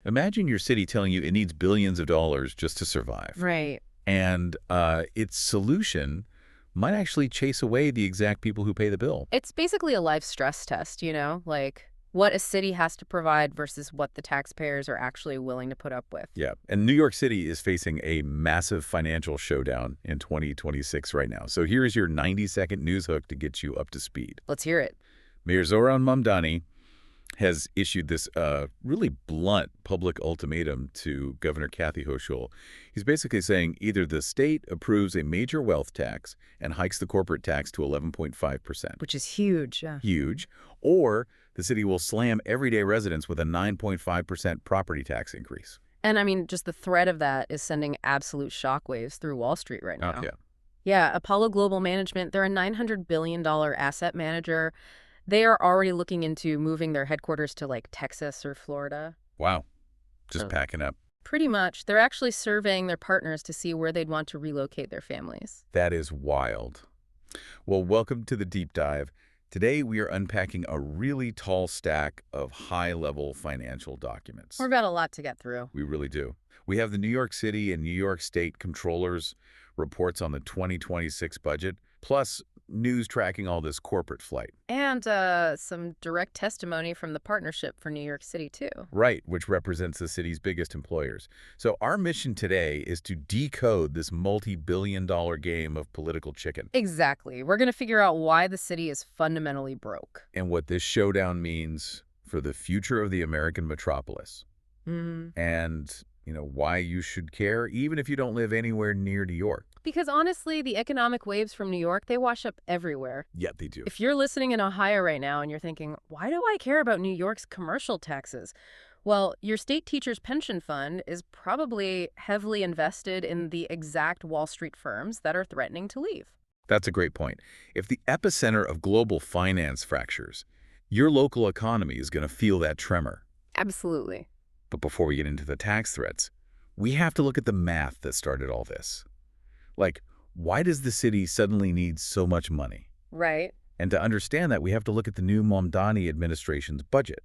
Imagine your city telling you it needs billions of dollars just to survive. Right. And its solution might actually chase away the exact people who pay the bill. It's basically a life stress test, like what a city has to provide versus what the taxpayers are actually willing to put up with. Yeah, and New York City is facing a massive financial showdown in 2026 right now. So here's your 90-second news hook to get you up to speed. Let's hear it. Mayor Zohran Mamdani has issued this really blunt public ultimatum to Governor Kathy Hochul. He's basically saying either the state approves a major wealth tax and hikes the corporate tax to 11.5%. Which is huge. Yeah. Huge. Or the city will slam everyday residents with a 9.5% property tax increase. And I mean, just the threat of that is sending absolute shockwaves through Wall Street right now. Oh, yeah. Yeah, Apollo Global Management, they're a $900 billion asset manager. They are already looking into moving their headquarters to like Texas or Florida. Wow. Just packing up. Pretty much. They're actually surveying their partners to see where they'd want to relocate their families. That is wild. Well, welcome to the deep dive. Today, we are unpacking a really tall stack of high-level financial documents. We've got a lot to get through. We really do. We have the New York City and New York State controllers' reports on the 2026 budget, plus news tracking all this corporate flight. And some direct testimony from the Partnership for New York City, too. Right, which represents the city's biggest employers. So our mission today is to decode this multi-billion-dollar game of political chicken. Exactly. We're going to figure out why the city is fundamentally broke. And what this showdown means for the future of the American metropolis. And, why you should care, even if you don't live anywhere near New York. Because honestly, the economic waves from New York, they wash up everywhere. Yeah, they do. If you're listening in Ohio right now and you're thinking, why do I care about New York's commercial taxes? Well, your state teacher's pension fund is probably heavily invested in the exact Wall Street firms that are threatening to leave. That's a great point. If the epicenter of global finance fractures, your local economy is going to feel that tremor. Absolutely. But before we get into the tax threats, we have to look at the math that started all this. Like, why does the city suddenly need so much money? Right. And to understand that, we have to look at the new Mamdani administration's budget,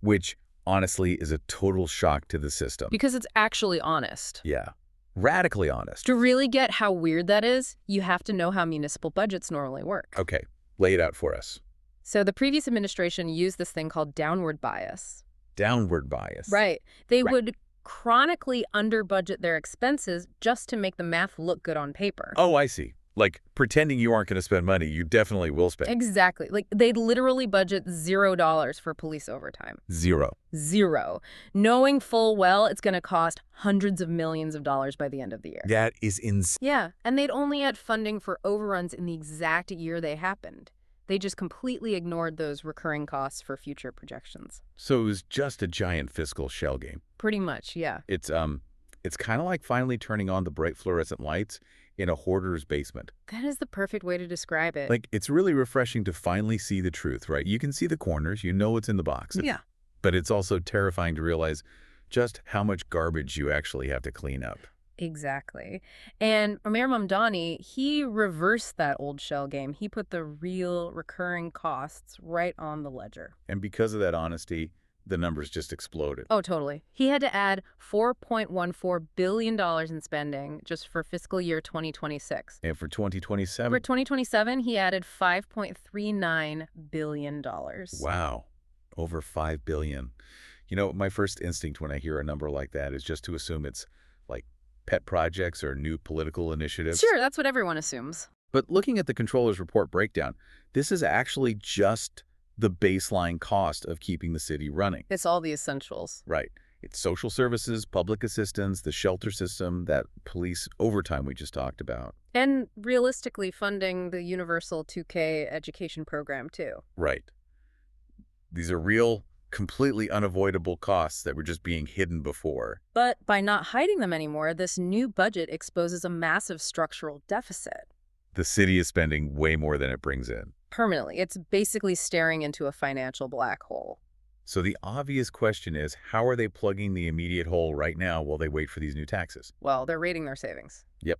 which honestly is a total shock to the system. Because it's actually honest. Yeah, radically honest. To really get how weird that is, you have to know how municipal budgets normally work. Okay, lay it out for us. So the previous administration used this thing called downward bias. Downward bias. Right. They would chronically under-budget their expenses just to make the math look good on paper. Oh, I see. Like, pretending you aren't going to spend money, you definitely will spend. Exactly. Like, they'd literally budget $0 for police overtime. Zero. Zero. Knowing full well it's going to cost hundreds of millions of dollars by the end of the year. That is insane. Yeah, and they'd only had funding for overruns in the exact year they happened. They just completely ignored those recurring costs for future projections. So it was just a giant fiscal shell game. Pretty much, yeah. It's kind of like finally turning on the bright fluorescent lights in a hoarder's basement. That is the perfect way to describe it. Like, it's really refreshing to finally see the truth, right? You can see the corners, you know what's in the box. Yeah. But it's also terrifying to realize just how much garbage you actually have to clean up. Exactly. And Mayor Mamdani, he reversed that old shell game. He put the real recurring costs right on the ledger. And because of that honesty, the numbers just exploded. Oh, totally. He had to add $4.14 billion in spending just for fiscal year 2026. And for 2027? For 2027, he added $5.39 billion. Wow. Over $5 billion. My first instinct when I hear a number like that is just to assume it's like pet projects or new political initiatives. Sure, that's what everyone assumes. But looking at the controller's report breakdown, this is actually just the baseline cost of keeping the city running. It's all the essentials. Right. It's social services, public assistance, the shelter system, that police overtime we just talked about. And realistically funding the universal 2K education program, too. Right. These are real, completely unavoidable costs that were just being hidden before. But by not hiding them anymore, this new budget exposes a massive structural deficit. The city is spending way more than it brings in. Permanently. It's basically staring into a financial black hole. So the obvious question is, how are they plugging the immediate hole right now while they wait for these new taxes? Well, they're raiding their savings. Yep.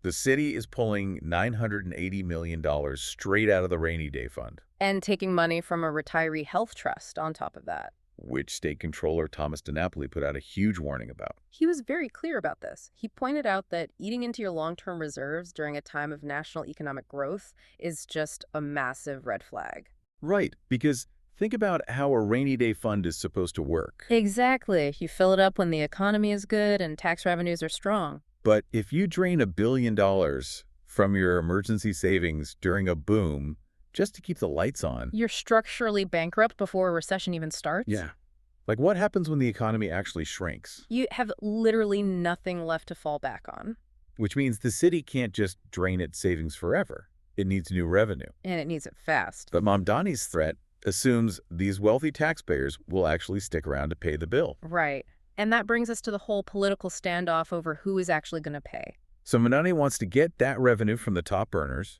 The city is pulling $980 million straight out of the rainy day fund. And taking money from a retiree health trust on top of that. which State Controller Thomas DiNapoli put out a huge warning about. He was very clear about this. He pointed out that eating into your long-term reserves during a time of national economic growth is just a massive red flag. Right, because think about how a rainy day fund is supposed to work. Exactly. You fill it up when the economy is good and tax revenues are strong. But if you drain $1 billion from your emergency savings during a boom just to keep the lights on. You're structurally bankrupt before a recession even starts? Yeah. Like what happens when the economy actually shrinks? You have literally nothing left to fall back on. Which means the city can't just drain its savings forever. It needs new revenue. And it needs it fast. But Mamdani's threat assumes these wealthy taxpayers will actually stick around to pay the bill. Right. And that brings us to the whole political standoff over who is actually going to pay. So Mamdani wants to get that revenue from the top earners.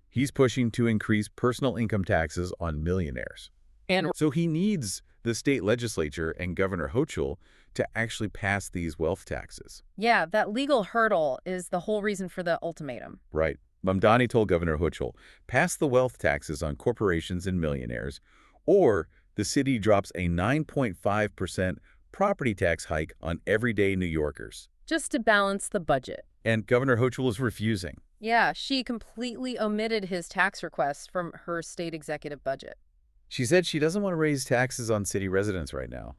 He's pushing to increase personal income taxes on millionaires. And So he needs the state legislature and Governor Hochul to actually pass these wealth taxes. yeah, that legal hurdle is the whole reason for the ultimatum. Right. Mamdani told Governor Hochul, pass the wealth taxes on corporations and millionaires, or the city drops a 9.5% property tax hike on everyday New Yorkers. Just to balance the budget. And Governor Hochul is refusing. Yeah, she completely omitted his tax requests from her state executive budget. She said she doesn't want to raise taxes on city residents right now.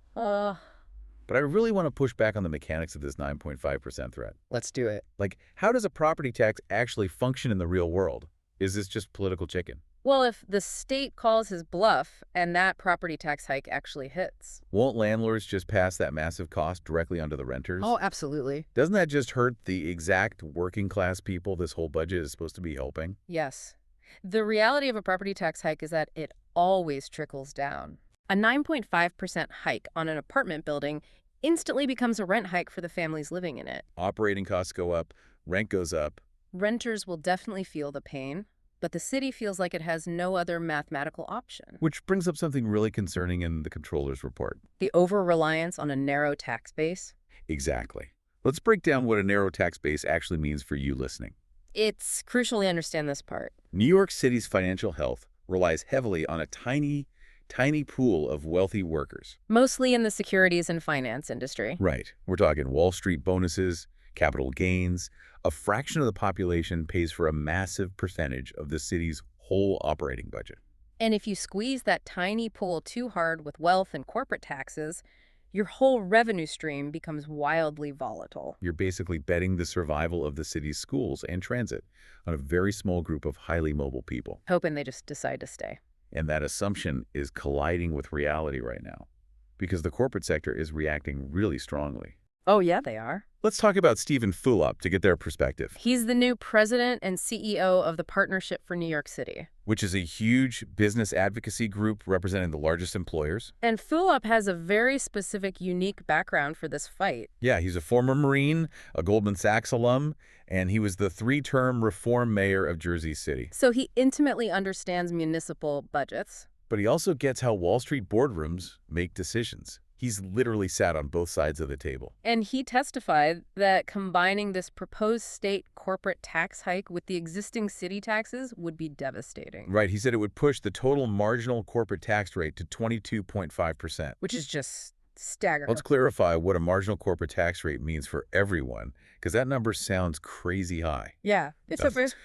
But I really want to push back on the mechanics of this 9.5% threat. Let's do it. Like, how does a property tax actually function in the real world? Is this just political chicken? Well, if the state calls his bluff and that property tax hike actually hits. Won't landlords just pass that massive cost directly onto the renters? Oh, absolutely. Doesn't that just hurt the exact working class people this whole budget is supposed to be helping? Yes. The reality of a property tax hike is that it always trickles down. A 9.5% hike on an apartment building instantly becomes a rent hike for the families living in it. Operating costs go up, rent goes up. Renters will definitely feel the pain, but the city feels like it has no other mathematical option. Which brings up something really concerning in the controller's report. The over-reliance on a narrow tax base. Exactly. Let's break down what a narrow tax base actually means for you listening. It's crucial to understand this part. New York City's financial health relies heavily on a tiny pool of wealthy workers. Mostly in the securities and finance industry. Right. We're talking Wall Street bonuses, capital gains. A fraction of the population pays for a massive percentage of the city's whole operating budget. And if you squeeze that tiny pool too hard with wealth and corporate taxes, your whole revenue stream becomes wildly volatile. You're basically betting the survival of the city's schools and transit on a very small group of highly mobile people. Hoping they just decide to stay. And that assumption is colliding with reality right now because the corporate sector is reacting really strongly. Oh, yeah, they are. Let's talk about Steven Fulop to get their perspective, He's the new president and CEO of the Partnership for New York City. which is a huge business advocacy group representing the largest employers. And Fulop has a very specific, unique background for this fight. Yeah, he's a former Marine, a Goldman Sachs alum, and he was the 3-term reform mayor of Jersey City. So he intimately understands municipal budgets. But he also gets how Wall Street boardrooms make decisions. He's literally sat on both sides of the table. And he testified that combining this proposed state corporate tax hike with the existing city taxes would be devastating. Right, he said it would push the total marginal corporate tax rate to 22.5%. Which is just staggering. Let's clarify what a marginal corporate tax rate means for everyone, because that number sounds crazy high. Yeah.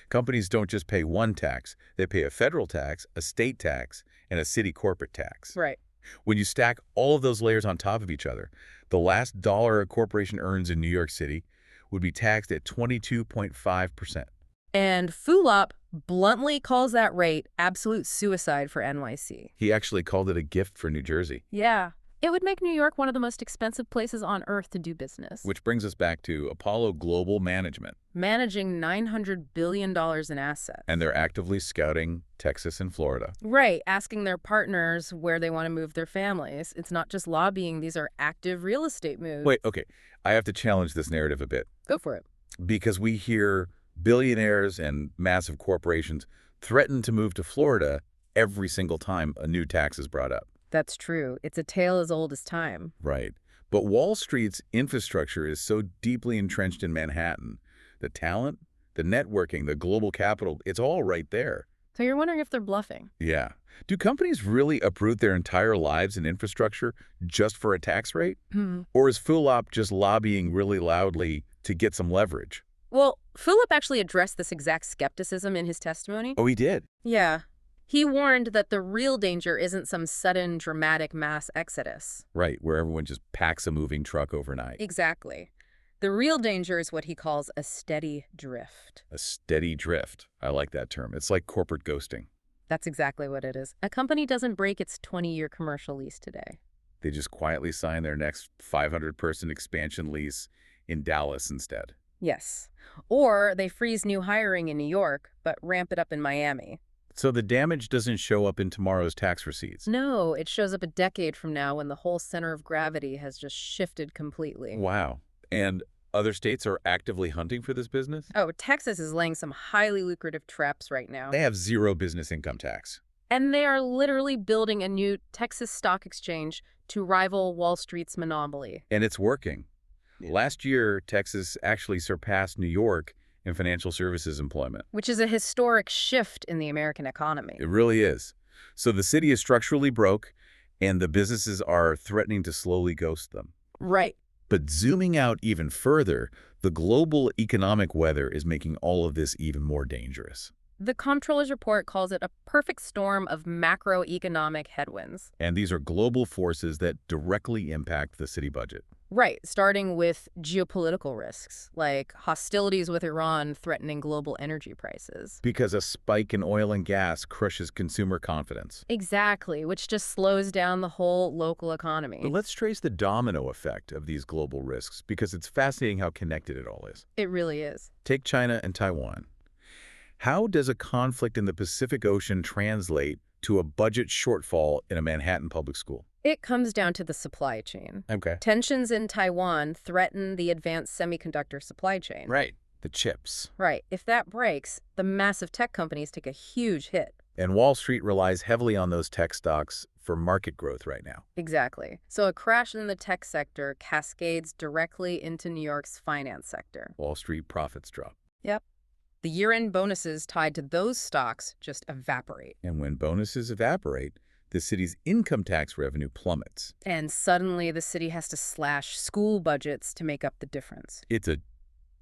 Companies don't just pay one tax. They pay a federal tax, a state tax, and a city corporate tax. Right. When you stack all of those layers on top of each other, the last dollar a corporation earns in New York City would be taxed at 22.5%. And Fulop bluntly calls that rate absolute suicide for NYC. He actually called it a gift for New Jersey. Yeah. It would make New York one of the most expensive places on earth to do business. Which brings us back to Apollo Global Management. Managing $900 billion in assets. And they're actively scouting Texas and Florida. Right, asking their partners where they want to move their families. It's not just lobbying, these are active real estate moves. Wait, okay. I have to challenge this narrative a bit. Go for it. Because we hear billionaires and massive corporations threaten to move to Florida every single time a new tax is brought up. That's true. It's a tale as old as time. Right. But Wall Street's infrastructure is so deeply entrenched in Manhattan. The talent, the networking, the global capital, it's all right there. So you're wondering if they're bluffing. Yeah. Do companies really uproot their entire lives and infrastructure just for a tax rate? Hmm. Or is Fulop just lobbying really loudly to get some leverage? Well, Philip actually addressed this exact skepticism in his testimony. Oh, he did? Yeah. He warned that the real danger isn't some sudden, dramatic mass exodus. Right, where everyone just packs a moving truck overnight. Exactly. The real danger is what he calls a steady drift. A steady drift. I like that term. It's like corporate ghosting. That's exactly what it is. A company doesn't break its 20-year commercial lease today. They just quietly sign their next 500-person expansion lease in Dallas instead. Yes. Or they freeze new hiring in New York, but ramp it up in Miami. So the damage doesn't show up in tomorrow's tax receipts. No, it shows up a decade from now when the whole center of gravity has just shifted completely. Wow. And other states are actively hunting for this business? Oh, Texas is laying some highly lucrative traps right now. They have zero business income tax. And they are literally building a new Texas stock exchange to rival Wall Street's monopoly. And it's working. Last year, Texas actually surpassed New York in financial services employment. Which is a historic shift in the American economy. It really is. So the city is structurally broke, and the businesses are threatening to slowly ghost them. Right. But zooming out even further, the global economic weather is making all of this even more dangerous. The comptroller's report calls it a perfect storm of macroeconomic headwinds. And these are global forces that directly impact the city budget. Right, starting with geopolitical risks, like hostilities with Iran threatening global energy prices. Because a spike in oil and gas crushes consumer confidence. Exactly, which just slows down the whole local economy. But let's trace the domino effect of these global risks, because it's fascinating how connected it all is. It really is. Take China and Taiwan. How does a conflict in the Pacific Ocean translate to a budget shortfall in a Manhattan public school? It comes down to the supply chain. Okay. Tensions in Taiwan threaten the advanced semiconductor supply chain. Right. The chips. Right. If that breaks, the massive tech companies take a huge hit. And Wall Street relies heavily on those tech stocks for market growth right now. Exactly. So a crash in the tech sector cascades directly into New York's finance sector. Wall Street profits drop. Yep. The year-end bonuses tied to those stocks just evaporate. And when bonuses evaporate, the city's income tax revenue plummets. And suddenly the city has to slash school budgets to make up the difference. It's a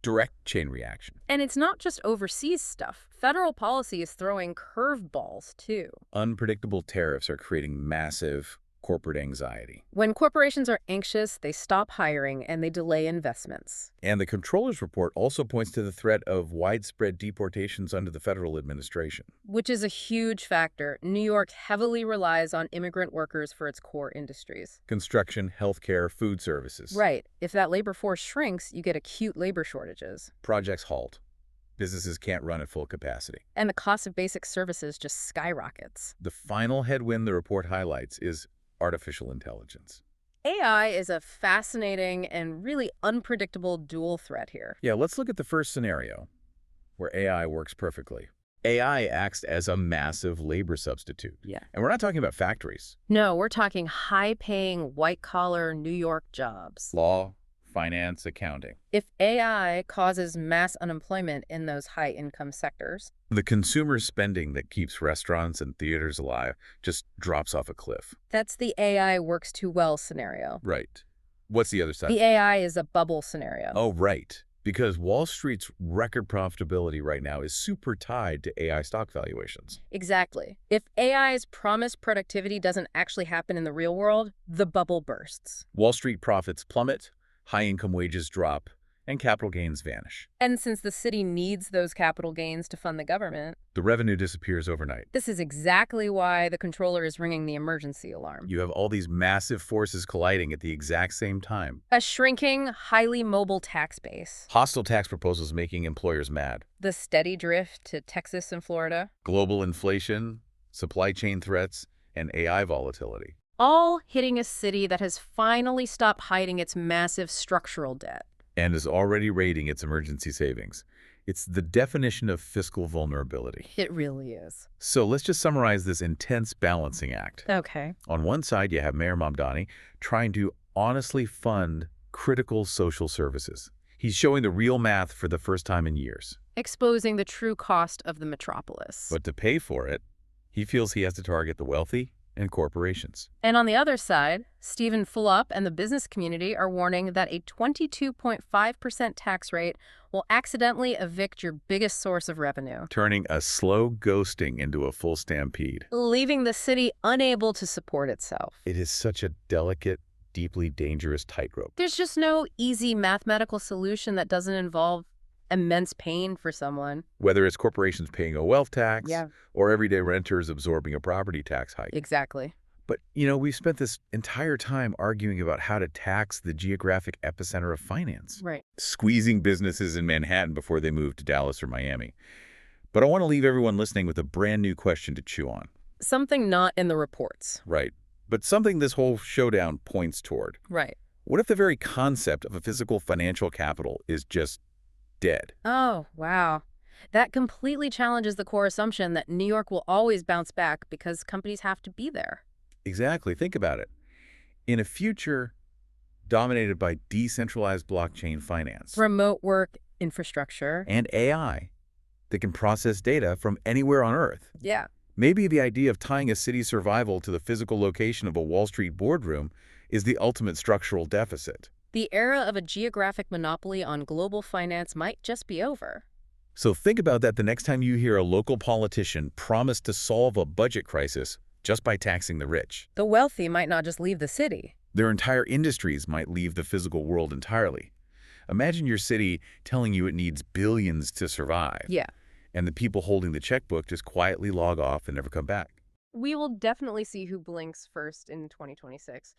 direct chain reaction. And it's not just overseas stuff. Federal policy is throwing curveballs, too. Unpredictable tariffs are creating massive corporate anxiety. When corporations are anxious, they stop hiring and they delay investments. And the controller's report also points to the threat of widespread deportations under the federal administration. Which is a huge factor. New York heavily relies on immigrant workers for its core industries. Construction, healthcare, food services. Right. If that labor force shrinks, you get acute labor shortages. Projects halt. Businesses can't run at full capacity. And the cost of basic services just skyrockets. The final headwind the report highlights is artificial intelligence. AI is a fascinating and really unpredictable dual threat here. Yeah, let's look at the first scenario, where AI works perfectly. AI acts as a massive labor substitute. Yeah. And we're not talking about factories. No, we're talking high-paying, white-collar New York jobs. Law, finance, accounting. If AI causes mass unemployment in those high-income sectors, The consumer spending that keeps restaurants and theaters alive just drops off a cliff. that's the AI works too well scenario. Right. What's the other side? The AI is a bubble scenario. Oh, right. Because Wall Street's record profitability right now is super tied to AI stock valuations. Exactly. If AI's promised productivity doesn't actually happen in the real world, the bubble bursts. Wall Street profits plummet, high-income wages drop, and capital gains vanish. And since the city needs those capital gains to fund the government, The revenue disappears overnight. this is exactly why the controller is ringing the emergency alarm. You have all these massive forces colliding at the exact same time. A shrinking, highly mobile tax base. Hostile tax proposals making employers mad. The steady drift to Texas and Florida. Global inflation, supply chain threats, and AI volatility. All hitting a city that has finally stopped hiding its massive structural debt. And is already raiding its emergency savings. It's the definition of fiscal vulnerability. It really is. So let's just summarize this intense balancing act. Okay. On one side, you have Mayor Mamdani trying to honestly fund critical social services. He's showing the real math for the first time in years. exposing the true cost of the metropolis. But to pay for it, he feels he has to target the wealthy and corporations. And on the other side, Steven Fulop and the business community are warning that a 22.5% tax rate will accidentally evict your biggest source of revenue, Turning a slow ghosting into a full stampede. leaving the city unable to support itself. It is such a delicate, deeply dangerous tightrope. There's just no easy mathematical solution that doesn't involve immense pain for someone. Whether it's corporations paying a wealth tax Yeah. or everyday renters absorbing a property tax hike. Exactly. But, we've spent this entire time arguing about how to tax the geographic epicenter of finance, Right. squeezing businesses in Manhattan before they move to Dallas or Miami. But I want to leave everyone listening with a brand new question to chew on. Something not in the reports. Right. But something this whole showdown points toward. Right. What if the very concept of a physical financial capital is just dead? Oh, wow. That completely challenges the core assumption that New York will always bounce back because companies have to be there. Exactly. Think about it. In a future dominated by decentralized blockchain finance Remote work infrastructure. and AI that can process data from anywhere on Earth, Yeah. maybe the idea of tying a city's survival to the physical location of a Wall Street boardroom is the ultimate structural deficit. The era of a geographic monopoly on global finance might just be over. So think about that the next time you hear a local politician promise to solve a budget crisis just by taxing the rich. The wealthy might not just leave the city. Their entire industries might leave the physical world entirely. Imagine your city telling you it needs billions to survive. Yeah. And the people holding the checkbook just quietly log off and never come back. We will definitely see who blinks first in 2026.